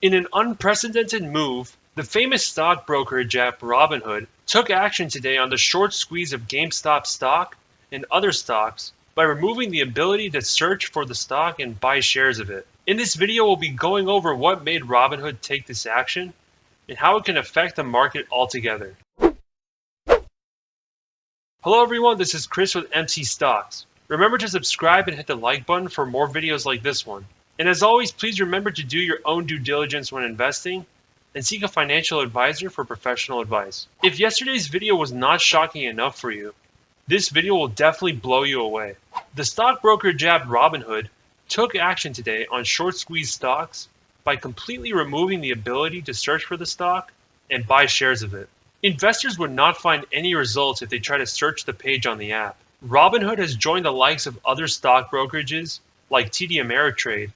In an unprecedented move, the famous stock brokerage app Robinhood took action today on the short squeeze of GameStop stock and other stocks by removing the ability to search for the stock and buy shares of it. In this video, we'll be going over what made Robinhood take this action and how it can affect the market altogether. Hello everyone, this is Chris with MC Stocks. Remember to subscribe and hit the like button for more videos like this one. And as always, please remember to do your own due diligence when investing and seek a financial advisor for professional advice. If yesterday's video was not shocking enough for you, this video will definitely blow you away. The stock brokerage app Robinhood took action today on short squeeze stocks by completely removing the ability to search for the stock and buy shares of it. Investors would not find any results if they try to search the page on the app. Robinhood has joined the likes of other stock brokerages like TD Ameritrade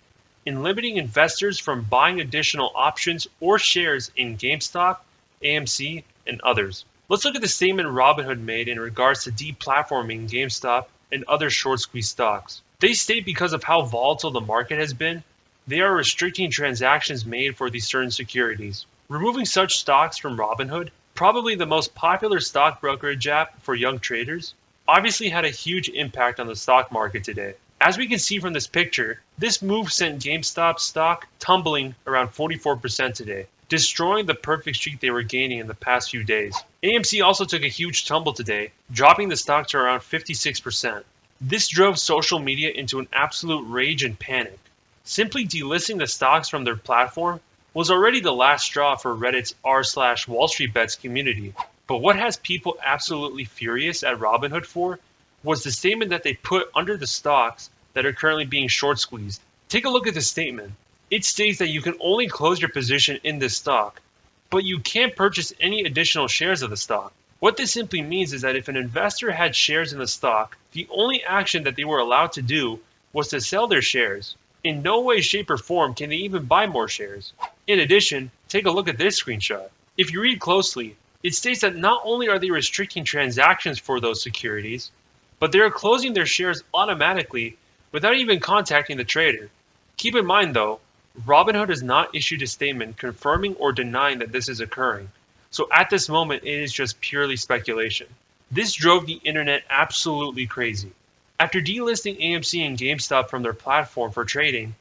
in limiting investors from buying additional options or shares in GameStop, AMC, and others. Let's look at the statement Robinhood made in regards to deplatforming GameStop and other short squeeze stocks. They state because of how volatile the market has been, they are restricting transactions made for these certain securities. Removing such stocks from Robinhood, probably the most popular stock brokerage app for young traders, obviously had a huge impact on the stock market today. As we can see from this picture, this move sent GameStop stock tumbling around 44% today, destroying the perfect streak they were gaining in the past few days. AMC also took a huge tumble today, dropping the stock to around 56%. This drove social media into an absolute rage and panic. Simply delisting the stocks from their platform was already the last straw for Reddit's r/Wall Street Bets community. But what has people absolutely furious at Robinhood for was the statement that they put under the stocks that are currently being short squeezed. Take a look at the statement. It states that you can only close your position in this stock, but you can't purchase any additional shares of the stock. What this simply means is that if an investor had shares in the stock, the only action that they were allowed to do was to sell their shares. In no way, shape, or form can they even buy more shares. In addition, take a look at this screenshot. If you read closely, it states that not only are they restricting transactions for those securities, but they are closing their shares automatically without even contacting the trader. Keep in mind though, Robinhood has not issued a statement confirming or denying that this is occurring, so at this moment it is just purely speculation. This drove the internet absolutely crazy. After delisting AMC and GameStop from their platform for trading,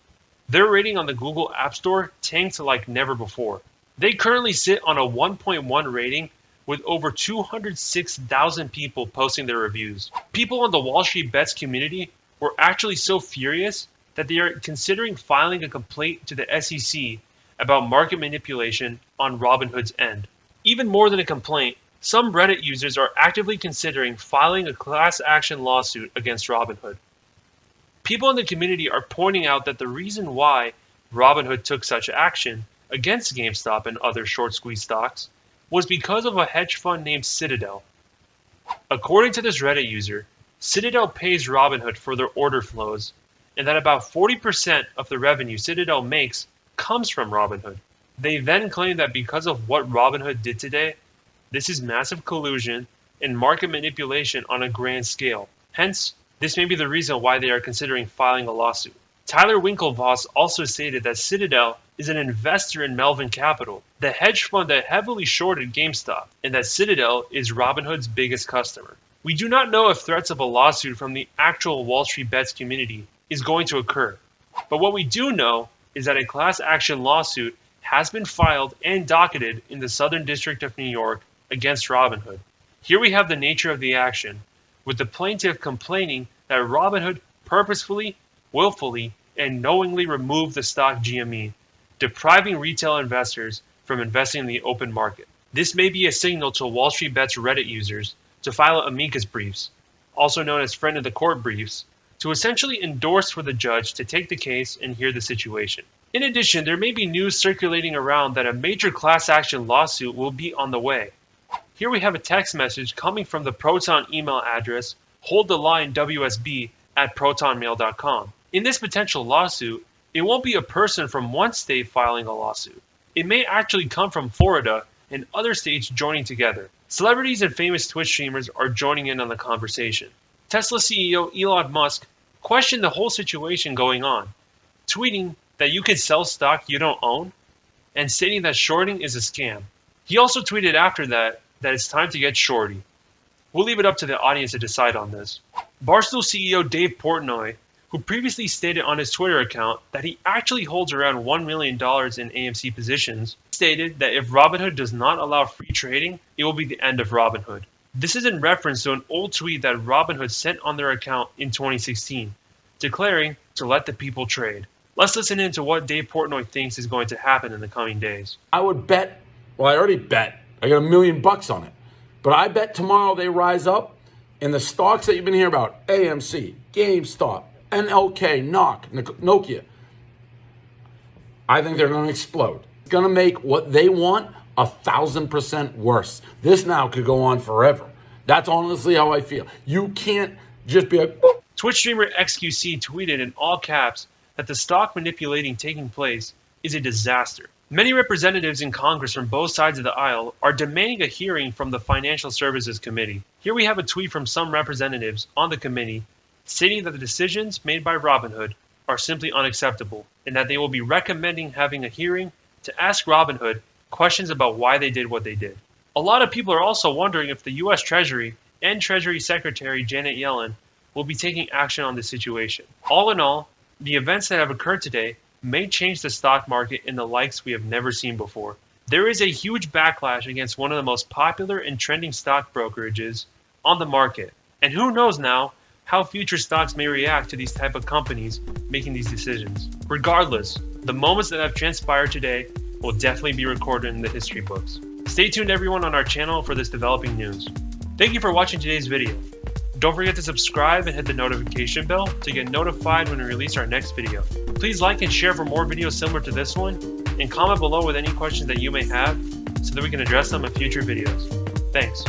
their rating on the Google App Store tanked like never before. They currently sit on a 1.1 rating with over 206,000 people posting their reviews. People on the Wall Street Bets community were actually so furious that they are considering filing a complaint to the SEC about market manipulation on Robinhood's end. Even more than a complaint, some Reddit users are actively considering filing a class action lawsuit against Robinhood. People in the community are pointing out that the reason why Robinhood took such action against GameStop and other short squeeze stocks was because of a hedge fund named Citadel. According to this Reddit user, Citadel pays Robinhood for their order flows, and that about 40% of the revenue Citadel makes comes from Robinhood. They then claim that because of what Robinhood did today, this is massive collusion and market manipulation on a grand scale. Hence, this may be the reason why they are considering filing a lawsuit. Tyler Winklevoss also stated that Citadel is an investor in Melvin Capital, the hedge fund that heavily shorted GameStop, and that Citadel is Robinhood's biggest customer. We do not know if threats of a lawsuit from the actual Wall Street Bets community is going to occur, but what we do know is that a class action lawsuit has been filed and docketed in the Southern District of New York against Robinhood. Here we have the nature of the action, with the plaintiff complaining that Robinhood purposefully, willfully, and knowingly removed the stock GME, depriving retail investors from investing in the open market. This may be a signal to Wall Street Bets Reddit users to file amicus briefs, also known as friend of the court briefs, to essentially endorse for the judge to take the case and hear the situation. In addition, there may be news circulating around that a major class action lawsuit will be on the way. Here we have a text message coming from the Proton email address holdthelinewsb@protonmail.com. In this potential lawsuit, it won't be a person from one state filing a lawsuit. It may actually come from Florida and other states joining together. Celebrities and famous Twitch streamers are joining in on the conversation. Tesla CEO Elon Musk questioned the whole situation going on, tweeting that you can sell stock you don't own and stating that shorting is a scam. He also tweeted after that it's time to get shorty. We'll leave it up to the audience to decide on this. Barstool CEO Dave Portnoy, who previously stated on his Twitter account that he actually holds around $1 million in AMC positions, stated that if Robinhood does not allow free trading, it will be the end of Robinhood. This is in reference to an old tweet that Robinhood sent on their account in 2016, declaring to let the people trade. Let's listen into what Dave Portnoy thinks is going to happen in the coming days. I would bet, well, I already bet. I got $1 million on it. But I bet tomorrow they rise up and the stocks that you've been hearing about, AMC, GameStop, NLK, Nokia, I think they're going to explode. It's going to make what they want 1,000% worse. This now could go on forever. That's honestly how I feel. You can't just be like, boop. Twitch streamer XQC tweeted in all caps that the stock manipulating taking place is a disaster. Many representatives in Congress from both sides of the aisle are demanding a hearing from the Financial Services Committee. Here we have a tweet from some representatives on the committee stating that the decisions made by Robinhood are simply unacceptable and that they will be recommending having a hearing to ask Robinhood questions about why they did what they did. A lot of people are also wondering if the U.S. Treasury and Treasury Secretary Janet Yellen will be taking action on this situation. All in all, the events that have occurred today may change the stock market in the likes we have never seen before. There is a huge backlash against one of the most popular and trending stock brokerages on the market. And who knows now how future stocks may react to these type of companies making these decisions. Regardless, the moments that have transpired today will definitely be recorded in the history books. Stay tuned everyone on our channel for this developing news. Thank you for watching today's video. Don't forget to subscribe and hit the notification bell to get notified when we release our next video. Please like and share for more videos similar to this one, and comment below with any questions that you may have so that we can address them in future videos. Thanks.